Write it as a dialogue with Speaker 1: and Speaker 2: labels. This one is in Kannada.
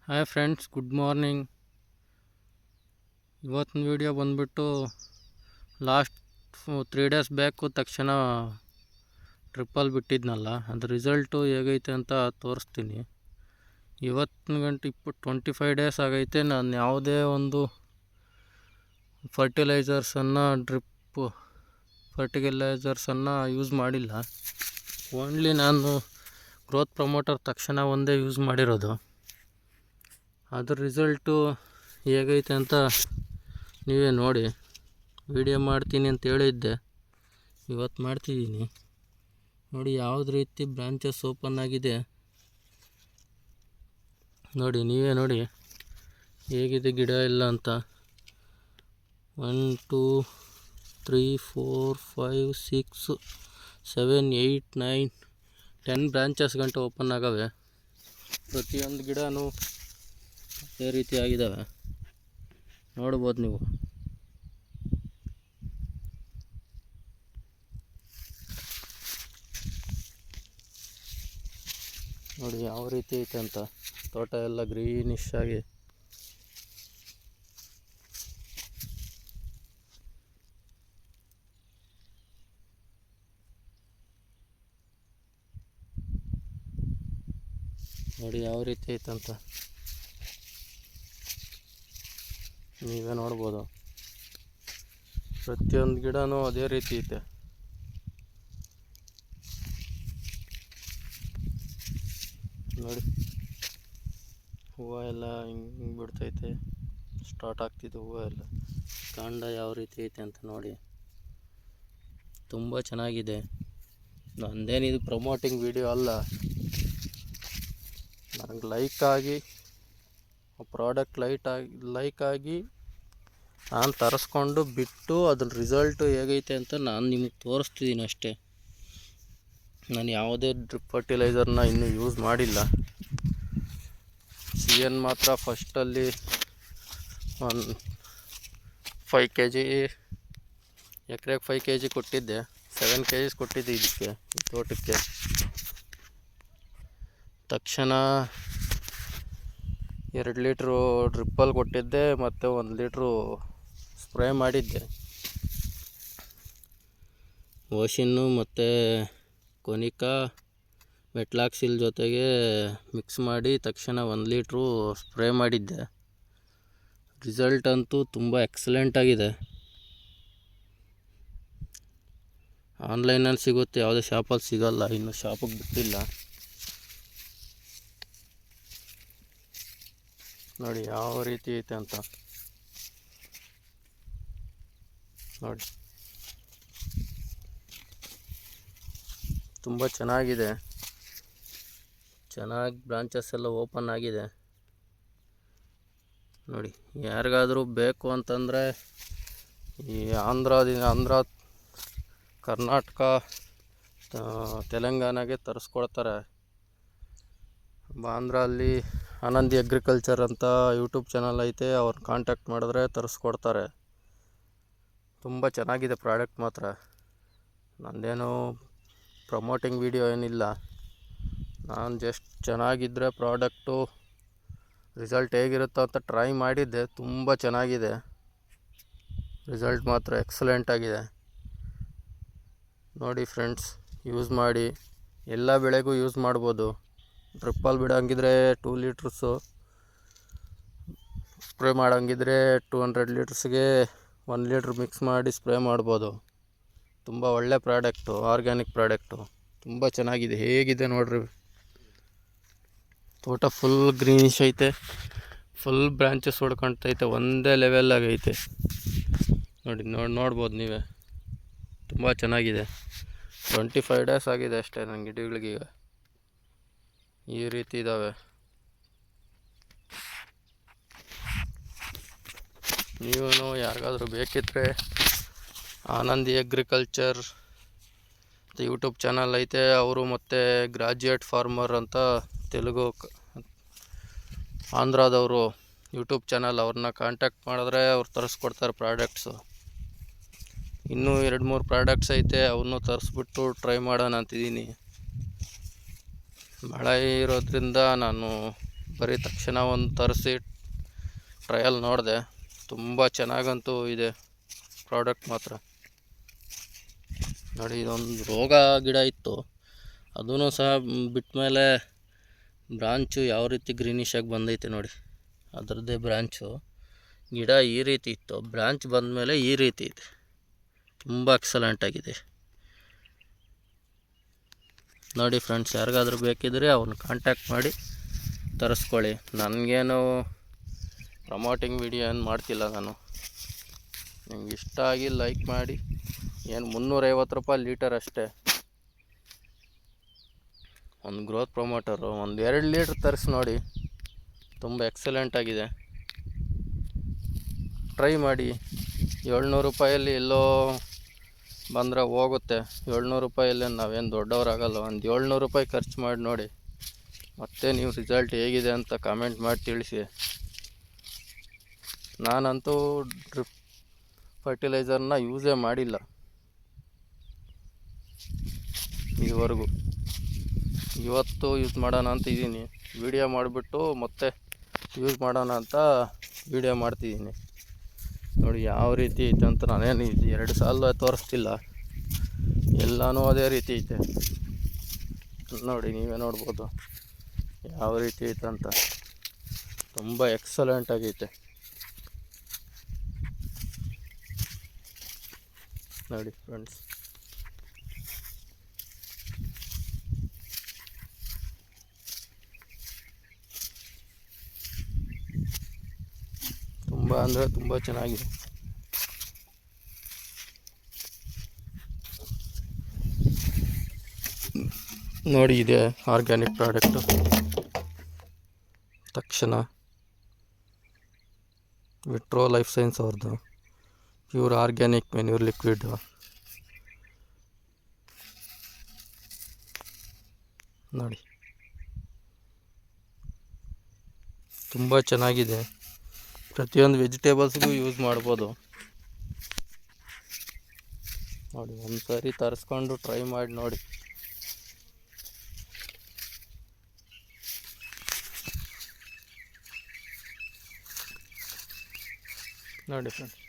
Speaker 1: Hi friends, good morning. ಇವತ್ತಿನ ವಿಡಿಯೋ ಬಂದುಬಿಟ್ಟು ಲಾಸ್ಟ್ 3 ಡೇಸ್ ಬ್ಯಾಕು ತಕ್ಷಣ ಟ್ರಿಪ್ಪಲ್ಲಿ ಬಿಟ್ಟಿದ್ನಲ್ಲ, ಅದು ರಿಸಲ್ಟು ಹೇಗೈತೆ ಅಂತ ತೋರಿಸ್ತೀನಿ. ಇವತ್ತಿನ ಗಂಟೆ 25 ಡೇಸ್ ಆಗೈತೆ. ನಾನು ಯಾವುದೇ ಒಂದು ಫರ್ಟಿಲೈಸರ್ಸನ್ನು ಯೂಸ್ ಮಾಡಿಲ್ಲ. ಓನ್ಲಿ ನಾನು ಗ್ರೋತ್ ಪ್ರಮೋಟರ್ ತಕ್ಷಣ ಒಂದೇ ಯೂಸ್ ಮಾಡಿರೋದು. ಅದ್ರ ರಿಸಲ್ಟು ಹೇಗೈತೆ ಅಂತ ನೀವೇ ನೋಡಿ. ವಿಡಿಯೋ ಮಾಡ್ತೀನಿ ಅಂತ ಹೇಳಿದ್ದೆ, ಇವತ್ತು ಮಾಡ್ತಿದ್ದೀನಿ. ನೋಡಿ ಯಾವ್ದು ರೀತಿ ಬ್ರಾಂಚಸ್ ಓಪನ್ ಆಗಿದೆ ನೋಡಿ, ನೀವೇ ನೋಡಿ ಹೇಗಿದೆ ಗಿಡ ಎಲ್ಲ ಅಂತ. 1 2 3 4 5 6 7 8 9 10 ಬ್ರಾಂಚಸ್ ಗಂಟೆ ಓಪನ್ ಆಗವೆ. ಪ್ರತಿಯೊಂದು ಗಿಡನೂ ಅದೇ ರೀತಿ ಆಗಿದ್ದಾವೆ, ನೋಡ್ಬೋದು ನೀವು. ನೋಡಿ ಯಾವ ರೀತಿ ಐತೆ ಅಂತ. ತೋಟ ಎಲ್ಲ ಗ್ರೀನಿಶ್ ಆಗಿ ನೋಡಿ ಯಾವ ರೀತಿ ಐತಂತ ನೀವೇ ನೋಡ್ಬೋದು. ಪ್ರತಿಯೊಂದು ಗಿಡನೂ ಅದೇ ರೀತಿ ಐತೆ. ನೋಡಿ ಹೂವು ಎಲ್ಲ ಹಿಂಗೆ ಬಿಡ್ತೈತೆ, ಸ್ಟಾರ್ಟ್ ಆಗ್ತಿದೆ ಹೂವು ಎಲ್ಲ. ಕಾಂಡ ಯಾವ ರೀತಿ ಐತೆ ಅಂತ ನೋಡಿ, ತುಂಬ ಚೆನ್ನಾಗಿದೆ. ನಂದೇನಿದು ಪ್ರಮೋಟಿಂಗ್ ವಿಡಿಯೋ ಅಲ್ಲ, ನನಗೆ ಪ್ರಾಡಕ್ಟ್ ಲೈಕ್ ಆಗಿ ನಾನು ತರಿಸ್ಕೊಂಡು ಬಿಟ್ಟು ಅದ್ರ ರಿಸಲ್ಟು ಹೇಗೈತೆ ಅಂತ ನಾನು ನಿಮಗೆ ತೋರಿಸ್ತಿದ್ದೀನಿ ಅಷ್ಟೇ. ನಾನು ಯಾವುದೇ ಡ್ರಿಪ್ ಫರ್ಟಿಲೈಸರ್ನ ಇನ್ನೂ ಯೂಸ್ ಮಾಡಿಲ್ಲ. CN ಮಾತ್ರ ಫಸ್ಟಲ್ಲಿ ಒಂದು 5 kg, ಎಕರೆಗೆ 5 kg ಕೊಟ್ಟಿದ್ದೆ. 7 kg ಕೊಟ್ಟಿದ್ದೆ ಇದಕ್ಕೆ, ತೋಟಕ್ಕೆ. ತಕ್ಷಣ 2 ಲೀಟ್ರು ಡ್ರಿಪ್ಪಲ್ಲಿ ಕೊಟ್ಟಿದ್ದೆ, ಮತ್ತು 1 ಲೀಟ್ರು ಸ್ಪ್ರೇ ಮಾಡಿದ್ದೆ. ಓಶಿನ್ನು ಮತ್ತು ಕೊನಿಕಾ ಮೆಟ್ಲಾಕ್ಸಿಲ್ ಜೊತೆಗೆ ಮಿಕ್ಸ್ ಮಾಡಿ ತಕ್ಷಣ 1 ಲೀಟ್ರು ಸ್ಪ್ರೇ ಮಾಡಿದ್ದೆ. ರಿಸಲ್ಟ್ ಅಂತೂ ತುಂಬ ಎಕ್ಸಲೆಂಟ್ ಆಗಿದೆ. ಆನ್ಲೈನಲ್ಲಿ ಸಿಗುತ್ತೆ, ಯಾವುದೇ ಶಾಪಲ್ಲಿ ಸಿಗಲ್ಲ. ಇನ್ನು ಶಾಪಿಗೆ ಬಿಟ್ಟಿಲ್ಲ. ನೋಡಿ ಯಾವ ರೀತಿ ಐತೆ ಅಂತ ನೋಡಿ. ತುಂಬ ಚೆನ್ನಾಗಿದೆ, ಚೆನ್ನಾಗಿ ಬ್ರಾಂಚಸ್ ಎಲ್ಲ ಓಪನ್ ಆಗಿದೆ. ನೋಡಿ ಯಾರಿಗಾದರೂ ಬೇಕು ಅಂತಂದರೆ ಈ ಆಂಧ್ರ, ಕರ್ನಾಟಕ, ತೆಲಂಗಾಣಗೆ ತರಿಸ್ಕೊಡ್ತಾರೆ. ಆಂಧ್ರಲ್ಲಿ ಆನಂದಿ ಅಗ್ರಿಕಲ್ಚರ್ ಅಂತ ಯೂಟ್ಯೂಬ್ ಚಾನಲ್ ಐತೆ, ಅವ್ರನ್ನ ಕಾಂಟ್ಯಾಕ್ಟ್ ಮಾಡಿದ್ರೆ ತರಿಸ್ಕೊಡ್ತಾರೆ. ತುಂಬ ಚೆನ್ನಾಗಿದೆ ಪ್ರಾಡಕ್ಟ್ ಮಾತ್ರ. ನಂದೇನು ಪ್ರಮೋಟಿಂಗ್ ವಿಡಿಯೋ ಏನಿಲ್ಲ, ನಾನು ಜಸ್ಟ್ ಚೆನ್ನಾಗಿದ್ದರೆ ಪ್ರಾಡಕ್ಟು ರಿಸಲ್ಟ್ ಹೇಗಿರುತ್ತೋ ಅಂತ ಟ್ರೈ ಮಾಡಿದ್ದೆ. ತುಂಬ ಚೆನ್ನಾಗಿದೆ, ರಿಸಲ್ಟ್ ಮಾತ್ರ ಎಕ್ಸಲೆಂಟ್ ಆಗಿದೆ. ನೋಡಿ ಫ್ರೆಂಡ್ಸ್, ಯೂಸ್ ಮಾಡಿ. ಎಲ್ಲ ಬೆಳೆಗೂ ಯೂಸ್ ಮಾಡ್ಬೋದು. ಡ್ರಿಪ್ಪಲ್ಲಿ ಬಿಡೋಂಗಿದ್ರೆ 2 ಲೀಟ್ರಸ್ಸು, ಸ್ಪ್ರೇ ಮಾಡೋಂಗಿದ್ರೆ 200 ಲೀಟರ್ಸ್ಗೆ 1 ಲೀಟ್ರ್ ಮಿಕ್ಸ್ ಮಾಡಿ ಸ್ಪ್ರೇ ಮಾಡ್ಬೋದು. ತುಂಬ ಒಳ್ಳೆ ಪ್ರಾಡಕ್ಟು, ಆರ್ಗ್ಯಾನಿಕ್ ಪ್ರಾಡಕ್ಟು. ತುಂಬ ಚೆನ್ನಾಗಿದೆ. ಹೇಗಿದೆ ನೋಡ್ರಿ, ತೋಟ ಫುಲ್ ಗ್ರೀನಿಶ್ ಐತೆ, ಫುಲ್ ಬ್ರಾಂಚಸ್ ಹೊಡ್ಕೊಳ್ತೈತೆ, ಒಂದೇ ಲೆವೆಲ್ಲಾಗೈತೆ. ನೋಡ್ಬೋದು ನೀವೇ. ತುಂಬ ಚೆನ್ನಾಗಿದೆ. 25 ಡೇಸ್ ಆಗಿದೆ ಅಷ್ಟೇ ನನ್ನ ಗಿಡಗಳಿಗೀಗ. ಈ ರೀತಿ ಇದ್ದಾವೆ. ನೀವೂ ಯಾರಿಗಾದ್ರೂ ಬೇಕಿದ್ದರೆ ಆನಂದಿ ಅಗ್ರಿಕಲ್ಚರ್ ಯೂಟ್ಯೂಬ್ ಚಾನಲ್ ಐತೆ. ಅವರು ಮತ್ತು ಗ್ರಾಜ್ಯುಯೇಟ್ ಫಾರ್ಮರ್ ಅಂತ ತೆಲುಗು ಆಂಧ್ರದವರು ಯೂಟ್ಯೂಬ್ ಚಾನಲ್, ಅವ್ರನ್ನ ಕಾಂಟ್ಯಾಕ್ಟ್ ಮಾಡಿದ್ರೆ ಅವ್ರು ತರಿಸ್ಕೊಡ್ತಾರೆ ಪ್ರಾಡಕ್ಟ್ಸು. ಇನ್ನೂ 2-3 ಪ್ರಾಡಕ್ಟ್ಸ್ ಐತೆ, ಅವನ್ನೂ ತರಿಸ್ಬಿಟ್ಟು ಟ್ರೈ ಮಾಡೋಣ ಅಂತಿದ್ದೀನಿ. ಮಳೆ ಇರೋದ್ರಿಂದ ನಾನು ಬರೀ ತಕ್ಷಣ ಒಂದು ತರಿಸಿ ಟ್ರಯಲ್ ನೋಡಿದೆ. ತುಂಬ ಚೆನ್ನಾಗಂತೂ ಇದೆ ಪ್ರಾಡಕ್ಟ್ ಮಾತ್ರ. ನೋಡಿ, ಇದೊಂದು ರೋಗ ಗಿಡ ಇತ್ತು, ಅದೂ ಸಹ ಬಿಟ್ಟ ಮೇಲೆ ಬ್ರಾಂಚು ಯಾವ ರೀತಿ ಗ್ರೀನಿಶಾಗಿ ಬಂದೈತೆ ನೋಡಿ. ಅದರದ್ದೇ ಬ್ರಾಂಚು. ಗಿಡ ಈ ರೀತಿ ಇತ್ತು, ಬ್ರಾಂಚ್ ಬಂದ ಮೇಲೆ ಈ ರೀತಿ ಇದೆ. ತುಂಬ ಎಕ್ಸಲೆಂಟಾಗಿದೆ ನೋಡಿ ಫ್ರೆಂಡ್ಸ್. ಯಾರಿಗಾದ್ರೂ ಬೇಕಿದ್ರೆ ಅವ್ರನ್ನ ಕಾಂಟ್ಯಾಕ್ಟ್ ಮಾಡಿ ತರಿಸ್ಕೊಳ್ಳಿ. ನನಗೇನು ಪ್ರಮೋಟಿಂಗ್ ವಿಡಿಯೋ ಏನು ಮಾಡ್ತಿಲ್ಲ ನಾನು. ನಿಮ್ಗೆ ಇಷ್ಟ ಆಗಿ ಲೈಕ್ ಮಾಡಿ. ಏನು 350 ರೂಪಾಯಿ ಲೀಟರ್ ಅಷ್ಟೇ. ಒಂದು ಗ್ರೋತ್ ಪ್ರಮೋಟರು ಒಂದು 2 ಲೀಟ್ರ್ ತರಿಸಿ ನೋಡಿ, ತುಂಬ ಎಕ್ಸಲೆಂಟಾಗಿದೆ. ಟ್ರೈ ಮಾಡಿ. 700 ರೂಪಾಯಲ್ಲಿ ಎಲ್ಲೋ ಬಂದರೆ ಹೋಗುತ್ತೆ. 700 ರೂಪಾಯಲ್ಲಿ ನಾವೇನು ದೊಡ್ಡವರಾಗಲ್ಲ. ಒಂದು 700 ರೂಪಾಯಿ ಖರ್ಚು ಮಾಡಿ ನೋಡಿ, ಮತ್ತೆ ನೀವು ರಿಸಲ್ಟ್ ಹೇಗಿದೆ ಅಂತ ಕಾಮೆಂಟ್ ಮಾಡಿ ತಿಳಿಸಿ. ನಾನಂತೂ ಡ್ರಿಪ್ ಫರ್ಟಿಲೈಸರ್ನ ಯೂಸೇ ಮಾಡಿಲ್ಲ ಇದುವರೆಗೂ. ಇವತ್ತು ಯೂಸ್ ಮಾಡೋಣ ಅಂತ ಇದ್ದೀನಿ. ವಿಡಿಯೋ ಮಾಡಿಬಿಟ್ಟು ಮತ್ತೆ ಯೂಸ್ ಮಾಡೋಣ ಅಂತ ವಿಡಿಯೋ ಮಾಡ್ತಿದ್ದೀನಿ. ನೋಡಿ ಯಾವ ರೀತಿ ಐತೆ ಅಂತ. ನಾನೇನು 2 ಸಾಲ ತೋರಿಸ್ತಿಲ್ಲ, ಎಲ್ಲನೂ ಅದೇ ರೀತಿ ಐತೆ ನೋಡಿ. ನೀವೇ ನೋಡ್ಬೋದು ಯಾವ ರೀತಿ ಐತೆ ಅಂತ. ತುಂಬ ಎಕ್ಸಲೆಂಟ್ ಆಗೈತೆ ನೋಡಿ ಫ್ರೆಂಡ್ಸ್. ತುಂಬ ಅಂದರೆ ತುಂಬ ಚೆನ್ನಾಗಿದೆ. ನೋಡಿ, ಇದೆ ಆರ್ಗ್ಯಾನಿಕ್ ಪ್ರಾಡಕ್ಟು. ತಕ್ಷಣ ವಿಟ್ರೋ ಲೈಫ್ ಸೈನ್ಸ್ ಅವ್ರದ್ದು ಪ್ಯೂರ್ ಆರ್ಗ್ಯಾನಿಕ್ ಮೆನ್ಯೂರ್ ಲಿಕ್ವಿಡ್. ನೋಡಿ, ತುಂಬ ಚೆನ್ನಾಗಿದೆ. ಪ್ರತಿಯೊಂದು ವೆಜಿಟೇಬಲ್ಸ್ಗೂ ಯೂಸ್ ಮಾಡ್ಬೋದು ನೋಡಿ. ಒಂದು ಸಾರಿ ತರಿಸ್ಕೊಂಡು ಟ್ರೈ ಮಾಡಿ ನೋಡಿ. ನೋಡಿ ಫ್ರೆಂಡ್ಸ್.